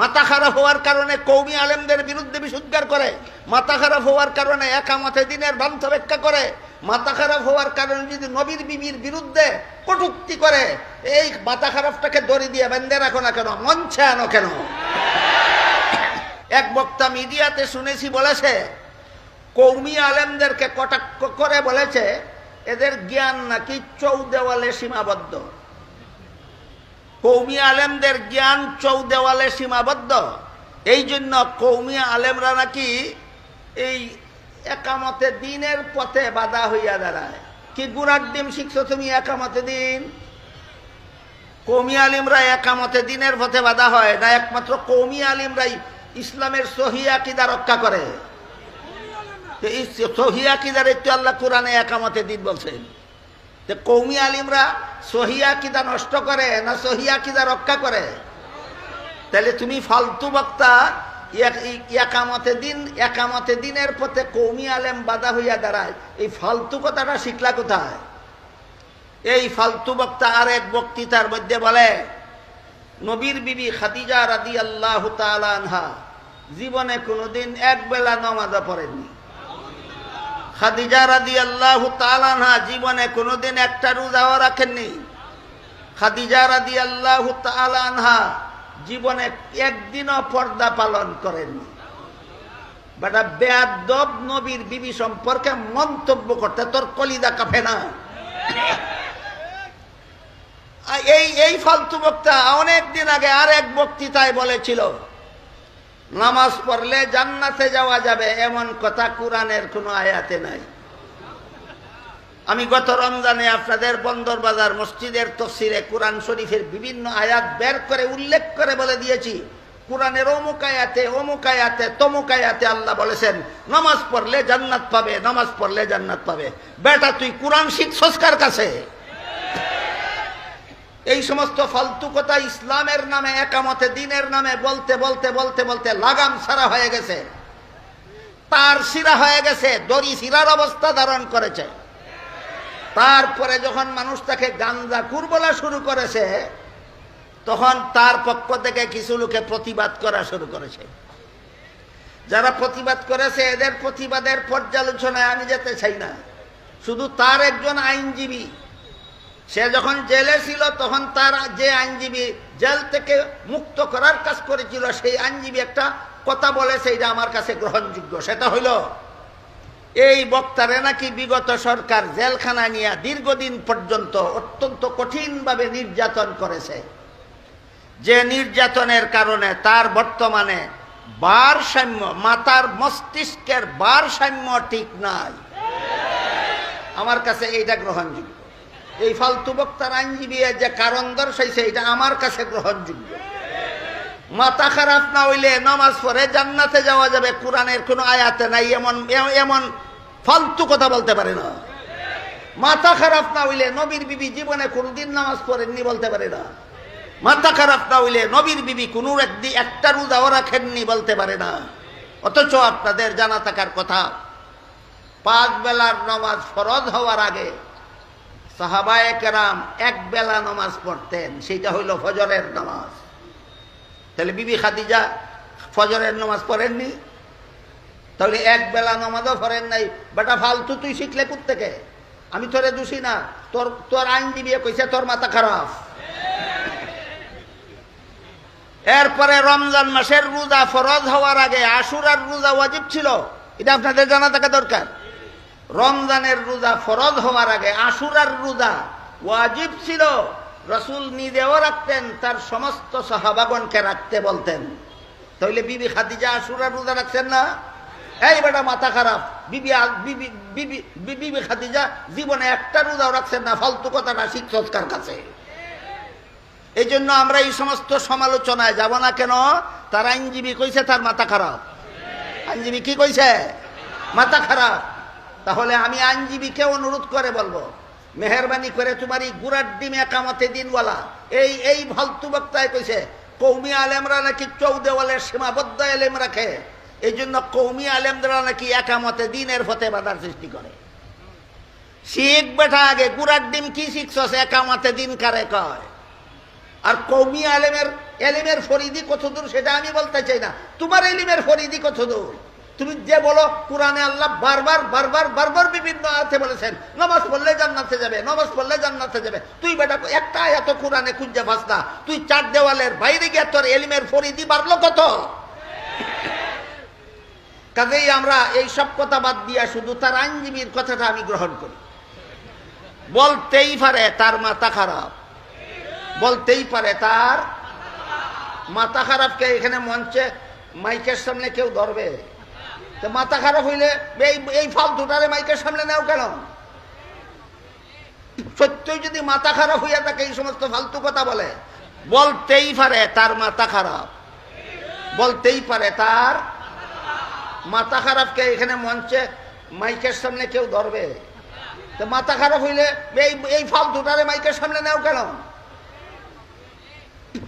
মাথা খারাপ হওয়ার কারণে কওমি আলেমদের বিরুদ্ধে বিষোদ্গার করে, মাথা খারাপ হওয়ার কারণে একামতে দিনের ভ্রান্ত ব্যাখ্যা করে, মাথা খারাপ হওয়ার কারণে যদি নবীর বিবির বিরুদ্ধে কটূক্তি করে, এই মাথা খারাপটাকে দড়ি দিয়ে বেঁধে রাখো না কেন, মঞ্চে আনো কেন? এক বক্তা মিডিয়াতে শুনেছি বলেছে, কওমি আলেমদেরকে কটাক্ষ করে বলেছে এদের জ্ঞান নাকি চৌদেওয়ালে সীমাবদ্ধ। কওমি আলেমদের জ্ঞান চৌদেওয়ালে সীমাবদ্ধ, এই জন্য কওমি আলেমরা নাকি এই একামতে দিনের পথে বাধা হইয়া দাঁড়ায়। কি গুড়ার ডিম শিখছো তুমি একামতে দিন? কওমি আলিমরা একামতে দিনের পথে বাধা হয় না, একমাত্র কওমি আলিমরাই ইসলামের সহিহ আকীদা রক্ষা করে। এই সহিহ আকীদার একটু আল্লাহ কোরআনে একামতে দিন বলছেন। কওমি আলিমরা সহিহ আকীদা নষ্ট করে না সহিহ আকীদা রক্ষা করে? তাহলে তুমি ফালতু বক্তা একামতে দিনের পথে কওমি আলেম বাধা হইয়া দাঁড়ায়, এই ফালতু কথাটা শিখলা কোথায়? এই ফালতু বক্তা আর এক বক্তৃতার মধ্যে বলে, নবীর বিবি খাদিজা রাদিয়াল্লাহু তাআলা আনহা জীবনে কোনোদিন এক বেলা নামাজও পড়েননি। খাদিজা রাদিয়াল্লাহু তাআলা আনহা জীবনে কোনোদিন একটা রোজাও রাখেননি। খাদিজা রাদিয়াল্লাহু তাআলা আনহা জীবনে একদিনও পর্দা পালন করেননি। বেটা বেয়াদব নবীর বিবি সম্পর্কে মন্তব্য করতে তোর কলিজা কাঁপে না? এই ফালতু বক্তা অনেক দিন আগে আর এক বক্তৃতায় বলেছিল, নামাজ পড়লে জান্নাতে যাওয়া যাবে এমন কথা কোরআনের কোনো আয়াতে নাই। আমি গত রমজানে আপনাদের বন্দরবাজার মসজিদের তাফসীরে কোরআন শরীফের বিভিন্ন আয়াত বের করে উল্লেখ করে বলে দিয়েছি, কোরআনের অমুক আয়াতে তমুক আয়াতে আল্লাহ বলেছেন নামাজ পড়লে জান্নাত পাবে, নামাজ পড়লে জান্নাত পাবে। বেটা তুই কোরআন শিখছস কার কাছে? এই সমস্ত ফালতু কথা ইসলামের নামে একামতে দিনের নামে বলতে বলতে বলতে বলতে লাগাম ছাড়া হয়ে গেছে, তার শিরা হয়ে গেছে, দড়ি শিরার অবস্থা ধারণ করেছে। তারপরে যখন মানুষ তাকে গাঞ্জাখুর বলা শুরু করেছে, তখন তার পক্ষ থেকে কিছু লোকে প্রতিবাদ করা শুরু করেছে। যারা প্রতিবাদ করেছে এদের প্রতিবাদের পর্যালোচনায় আমি যেতে চাই না। শুধু তার একজন আইনজীবী, সে যখন জেলে ছিল তখন তার যে আইনজীবী জেল থেকে মুক্ত করার কাজ করেছিল, সেই আইনজীবী একটা কথা বলেছে, এটা আমার কাছে গ্রহণযোগ্য। সেটা হইল, এই বক্তারে নাকি বিগত সরকার জেলখানা নিয়ে দীর্ঘদিন পর্যন্ত অত্যন্ত কঠিনভাবে নির্যাতন করেছে, যে নির্যাতনের কারণে তার বর্তমানে ভারসাম্য, মাথার মস্তিষ্কের ভারসাম্য ঠিক নাই। আমার কাছে এইটা গ্রহণযোগ্য। এই ফালতু বক্তার আইনজীবী যে কারণ দর্শাইছে এটা আমার কাছে গ্রহণযোগ্য। মাথা খারাপ না হইলে নামাজ পড়ে জান্নাতে যাওয়া যাবে কোরআনের কোনো আয়াতে নাই, এমন ফালতু কথা বলতে পারে না। মাথা খারাপ না হইলে নবীর বিবি জীবনে কোনদিন নামাজ পড়েননি বলতে পারে না। মাথা খারাপ না হইলে নবীর বিবি কোনো একদিন একটা রোজাও রাখেননি বলতে পারে না। অথচ আপনাদের জানা থাকার কথা, 5 বেলার নামাজ ফরজ হওয়ার আগে সাহাবায়ে কেরাম এক বেলা নামাজ পড়তেন, সেটা হইল ফজরের নামাজ। তাহলে বিবি খাদিজা ফজরের নামাজ পড়েননি? তাহলে এক বেলা নামাজও পড়েন নাই। বেটা ফালতু তুই শিখলে কোত্থেকে? আমি তোরে দোষী না, তোর আইনজীবী কইছে তোর মাথা খারাপ। এরপরে রমজান মাসের রোজা ফরজ হওয়ার আগে আশুরার রোজা ওয়াজিব ছিল, এটা আপনাদের জানা থাকা দরকার। রমজানের রোজা ফরজ হওয়ার আগে আশুরার রোজা ওয়াজিব ছিল। রাসূল নিজেও রাখতেন, তার সমস্ত সাহাবাগণকে রাখতে বলতেন। তাহলে বিবি খাদিজা আশুরার রোজা রাখছেন না? এই বেটা মাথা খারাপ, বিবি খাদিজা জীবনে একটা রোজাও রাখছেন না, ফালতু কথাটা শিখছস কার কাছে? এই জন্য আমরা এই সমস্ত সমালোচনায় যাব না কেন? তার আইনজীবী কইছে তার মাথা খারাপ। আইনজীবী কি কইছে? মাথা খারাপ। তাহলে আমি আইনজীবীকে অনুরোধ করে বলবো, মেহরবানি করে তোমার এই গুড়ার ডিম একামতে দিনওয়ালা এই ফালতু বক্তায় কইছে কওমি আলেমরা নাকি চৌদেওয়ালের সীমাবদ্ধ এলেম রাখে, এই জন্য কওমি আলেমরা নাকি একামতে দিনের পথে বাধার সৃষ্টি করে। শিখ বেটা আগে গুড়ার ডিম কি শিখছস? একামতে দিন কারে কয়? আর কওমি এলিমের ফরিদি কতদূর সেটা আমি বলতে চাই না, তোমার এলিমের ফরিদি কতদূর। তুমি যে বলো কোরআনে আল্লাহ বারবার বারবার বারবার বিভিন্ন আয়াতে বলেছেন নামাজ পড়লে জান্নাতে যাবে, নামাজ পড়লে জান্নাতে যাবে। তুই বেটা একটা আয়াত কোরআনে খুঁজে পাস না, তুই চার দেওয়ালের বাইরে গিয়ে তোর এলিমের ফরিদি বাড়লো কত? কাজেই আমরা এই সব কথা বাদ দিয়া শুধু তার আইনজীবীর কথাটা আমি গ্রহণ করি। বলতেই পারে তার মাথা খারাপ, বলতেই পারে তার মাথা খারাপকে এখানে মঞ্চে মাইকের সামনে কেউ ধরবে? তো মাথা খারাপ হইলে এই ফালতুটারে মাইকের সামনে নেও কেন? সত্যই যদি মাথা খারাপ হইয়া থাকে এই সমস্ত ফালতু কথা বলে, বলতেই পারে তার মাথা খারাপ, বলতেই পারে তার মাথা খারাপকে এখানে মঞ্চে মাইকের সামনে কেউ ধরবে? তো মাথা খারাপ হইলে এই ফালতুটারে মাইকের সামনে নেও কেন?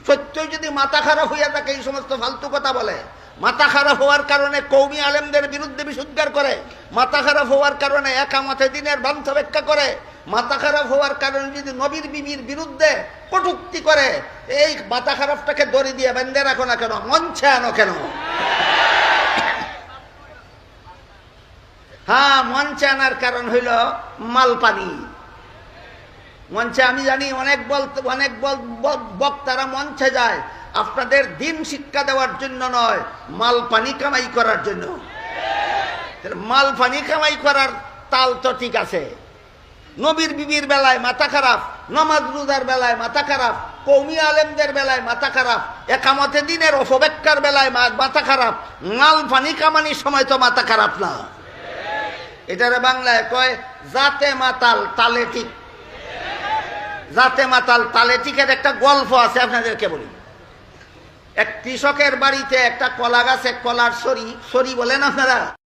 সত্যই যদি মাথা খারাপ হইয়া থাকে এই সমস্ত ফালতু কথা বলে, মাথা খারাপ হওয়ার কারণে কওমি আলেমদের বিরুদ্ধে বিশুদ্ধার করে, মাথা খারাপ হওয়ার কারণে একামতে দ্বীনের ভ্রান্ত ব্যাখ্যা করে, মাথা খারাপ হওয়ার কারণে যদি নবীর বিবির বিরুদ্ধে কটূক্তি করে, এই মাথা খারাপটাকে দড়ি দিয়ে বেঁধে রাখো না কেন, মঞ্চে আনো কেন? হ্যাঁ, মঞ্চে আনার কারণ হইল মালপানি। মঞ্চে আমি জানি অনেক বক্তারা মঞ্চে যায় আপনাদের দিন শিক্ষা দেওয়ার জন্য নয়, মাল পানি কামাই করার জন্য। মাল পানি কামাই করার তাল তো ঠিক আছে, নবীর বিবির বেলায় মাথা খারাপ, নামাজ রোজার বেলায় মাথা খারাপ, কওমি আলেমদের বেলায় মাথা খারাপ, একামতে দ্বীনের অপব্যাখ্যার বেলায় মাথা খারাপ, মাল পানি কামানির সময় তো মাথা খারাপ না। এটারে বাংলায় কয় জাতে মাতাল তালে ঠিক। জাতে মাতাল তালে ঠিকের একটা গল্প আছে, আপনাদেরকে বলি। এক কৃষকের বাড়িতে একটা কলা গাছে কলার সরি বলেন আপনারা,